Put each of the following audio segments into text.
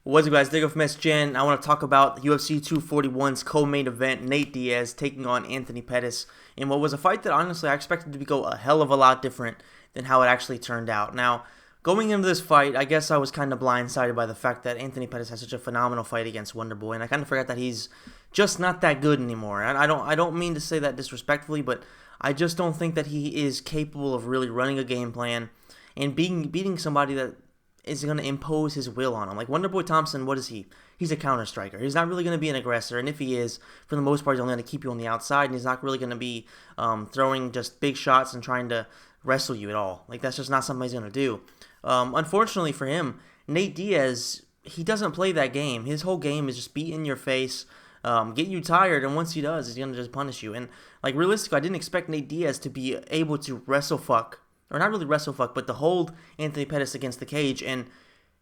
What's up, guys? Diego from SGen. I want to talk about UFC 241's co-main event, Nate Diaz taking on Anthony Pettis, in what was a fight that honestly I expected to go a hell of a lot different than how it actually turned out. Now, going into this fight, I guess I was kind of blindsided by the fact that Anthony Pettis had such a phenomenal fight against Wonderboy, and I kind of forgot that he's just not that good anymore. And I don't mean to say that disrespectfully, but I just don't think that he is capable of really running a game plan and beating somebody that is going to impose his will on him. Like Wonderboy Thompson, what is he? He's a counter striker. He's not really going to be an aggressor, and if he is, for the most part, he's only going to keep you on the outside, and he's not really going to be throwing just big shots and trying to wrestle you at all. Like that's just not something he's going to do. Unfortunately for him, Nate Diaz, he doesn't play that game. His whole game is just be in your face, get you tired, and once he does, he's going to just punish you. And like realistically, I didn't expect Nate Diaz to be able to wrestle fuck, or not really wrestle fuck, but to hold Anthony Pettis against the cage, and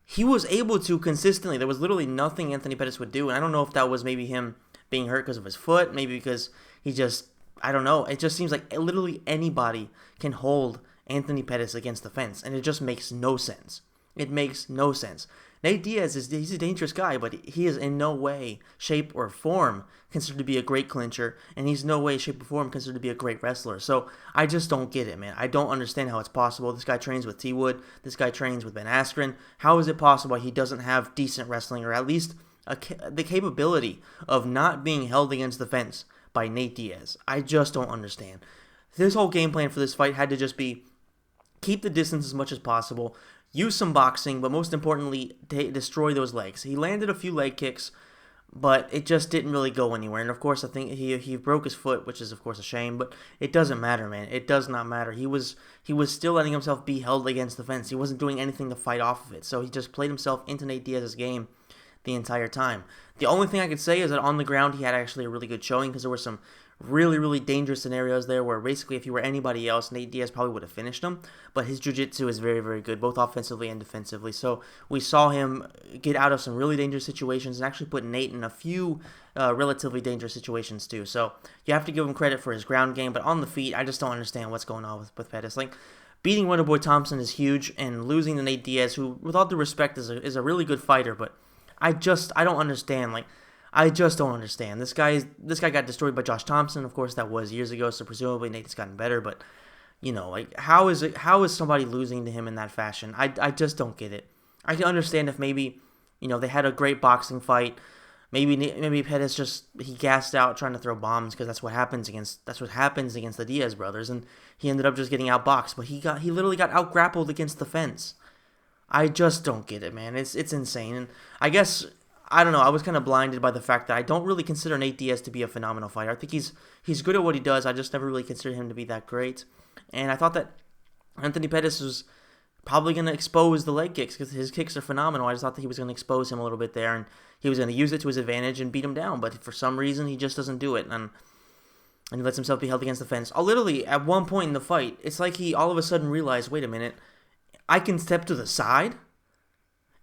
he was able to consistently. There was literally nothing Anthony Pettis would do, and I don't know if that was maybe him being hurt because of his foot, maybe because he just, I don't know. It just seems like literally anybody can hold Anthony Pettis against the fence, and it just makes no sense. It makes no sense. Nate Diaz he's a dangerous guy, but he is in no way, shape, or form considered to be a great clincher, and he's no way, shape, or form considered to be a great wrestler. So I just don't get it, man. I don't understand how it's possible. This guy trains with T. Wood. This guy trains with Ben Askren. How is it possible he doesn't have decent wrestling, or at least the capability of not being held against the fence by Nate Diaz? I just don't understand. This whole game plan for this fight had to just be keep the distance as much as possible, use some boxing, but most importantly, destroy those legs. He landed a few leg kicks, but it just didn't really go anywhere. And of course, I think he broke his foot, which is of course a shame. But it doesn't matter, man. It does not matter. He was still letting himself be held against the fence. He wasn't doing anything to fight off of it. So he just played himself into Nate Diaz's game the entire time. The only thing I could say is that on the ground he had actually a really good showing, because there were some really, really dangerous scenarios there where basically if he were anybody else, Nate Diaz probably would have finished him. But his jiu-jitsu is very, very good, both offensively and defensively. So we saw him get out of some really dangerous situations and actually put Nate in a few relatively dangerous situations too. So you have to give him credit for his ground game. But on the feet, I just don't understand what's going on with Pettis. Like, beating Wonderboy Thompson is huge, and losing to Nate Diaz, who, with all due respect, is a really good fighter, but I don't understand. Like, I just don't understand. This guy got destroyed by Josh Thompson. Of course, that was years ago, so presumably Nate's gotten better. But like how is somebody losing to him in that fashion? I just don't get it. I can understand if maybe they had a great boxing fight. Maybe Pettis he gassed out trying to throw bombs, because that's what happens against the Diaz brothers, and he ended up just getting outboxed. But he literally got out grappled against the fence. I just don't get it, man. It's insane. And I guess, I don't know, I was kind of blinded by the fact that I don't really consider Nate Diaz to be a phenomenal fighter. I think he's good at what he does. I just never really considered him to be that great. And I thought that Anthony Pettis was probably going to expose the leg kicks, because his kicks are phenomenal. I just thought that he was going to expose him a little bit there, and he was going to use it to his advantage and beat him down. But for some reason, he just doesn't do it. And he lets himself be held against the fence. Literally, at one point in the fight, it's like he all of a sudden realized, wait a minute, I can step to the side.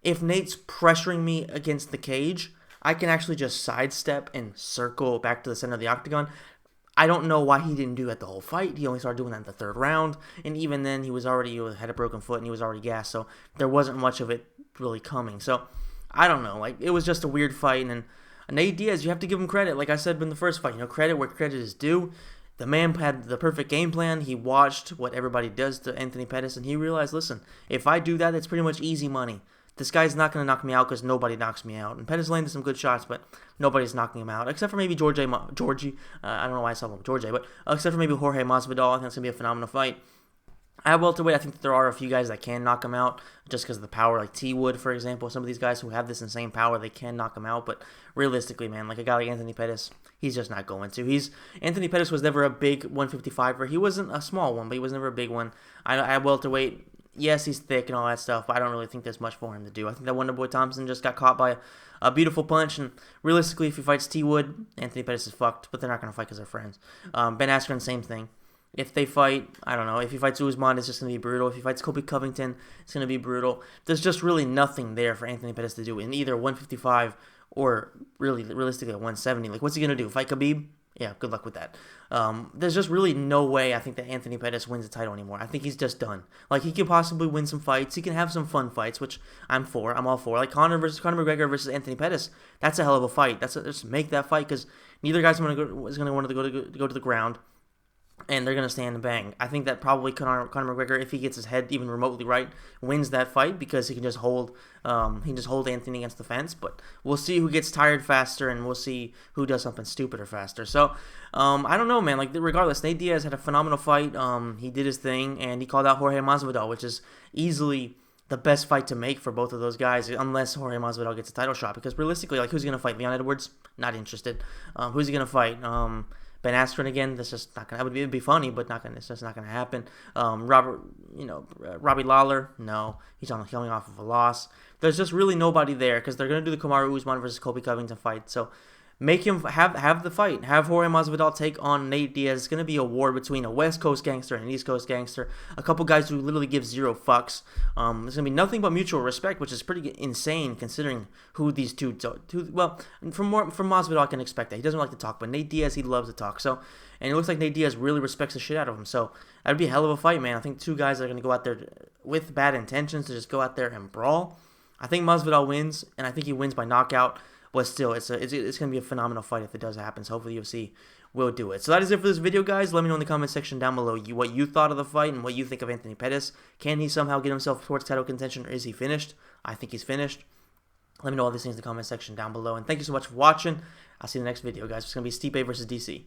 If Nate's pressuring me against the cage, I can actually just sidestep and circle back to the center of the octagon. I don't know why he didn't do that the whole fight. He only started doing that in the third round, and even then he had a broken foot and he was already gassed, so there wasn't much of it really coming. So I don't know. Like, it was just a weird fight, and Nate Diaz, you have to give him credit. Like I said in the first fight, credit where credit is due. The man had the perfect game plan. He watched what everybody does to Anthony Pettis, and he realized, listen, if I do that, it's pretty much easy money. This guy's not going to knock me out because nobody knocks me out. And Pettis landed some good shots, but nobody's knocking him out, except for maybe Georgie. I don't know why I saw him Georgie, but except for maybe Jorge Masvidal. I think it's going to be a phenomenal fight. At welterweight, I think that there are a few guys that can knock him out just because of the power, like T. Wood, for example. Some of these guys who have this insane power, they can knock him out. But realistically, man, like a guy like Anthony Pettis, he's just not going to. Anthony Pettis was never a big 155er. He wasn't a small one, but he was never a big one. At welterweight, yes, he's thick and all that stuff, but I don't really think there's much for him to do. I think that Wonderboy Thompson just got caught by a beautiful punch, and realistically, if he fights T. Wood, Anthony Pettis is fucked, but they're not going to fight because they're friends. Ben Askren, same thing. If they fight, I don't know, if he fights Usman, it's just going to be brutal. If he fights Colby Covington, it's going to be brutal. There's just really nothing there for Anthony Pettis to do in either 155 or really realistically at 170. Like, what's he going to do? Fight Khabib? Yeah, good luck with that. There's just really no way I think that Anthony Pettis wins the title anymore. I think he's just done. Like, he could possibly win some fights. He can have some fun fights, which I'm for. I'm all for. Like Conor McGregor versus Anthony Pettis. That's a hell of a fight. Just make that fight because neither guy's going to want to go to the ground. And they're going to stand and bang. I think that probably Conor McGregor, if he gets his head even remotely right, wins that fight because he can just hold Anthony against the fence. But we'll see who gets tired faster, and we'll see who does something stupider faster. So I don't know, man. Like, regardless, Nate Diaz had a phenomenal fight. He did his thing, and he called out Jorge Masvidal, which is easily the best fight to make for both of those guys, unless Jorge Masvidal gets a title shot. Because realistically, like, who's he gonna fight? Leon Edwards? Not interested. Who's he gonna fight? Ben Askren again. That's just not gonna. It'd be funny, but not gonna. It's just not gonna happen. Robbie Lawler. No, he's coming off of a loss. There's just really nobody there because they're gonna do the Kamaru Usman versus Colby Covington fight. So make him have the fight. Have Jorge Masvidal take on Nate Diaz. It's gonna be a war between a West Coast gangster and an East Coast gangster. A couple guys who literally give zero fucks. There's gonna be nothing but mutual respect, which is pretty insane considering who these two. Well, from Masvidal, I can expect that he doesn't like to talk, but Nate Diaz, he loves to talk. So, and it looks like Nate Diaz really respects the shit out of him. So that'd be a hell of a fight, man. I think two guys are gonna go out there with bad intentions to just go out there and brawl. I think Masvidal wins, and I think he wins by knockout. But still, it's going to be a phenomenal fight if it does happen. So hopefully UFC will do it. So that is it for this video, guys. Let me know in the comment section down below what you thought of the fight and what you think of Anthony Pettis. Can he somehow get himself towards title contention, or is he finished? I think he's finished. Let me know all these things in the comment section down below. And thank you so much for watching. I'll see you in the next video, guys. It's going to be Stipe versus DC.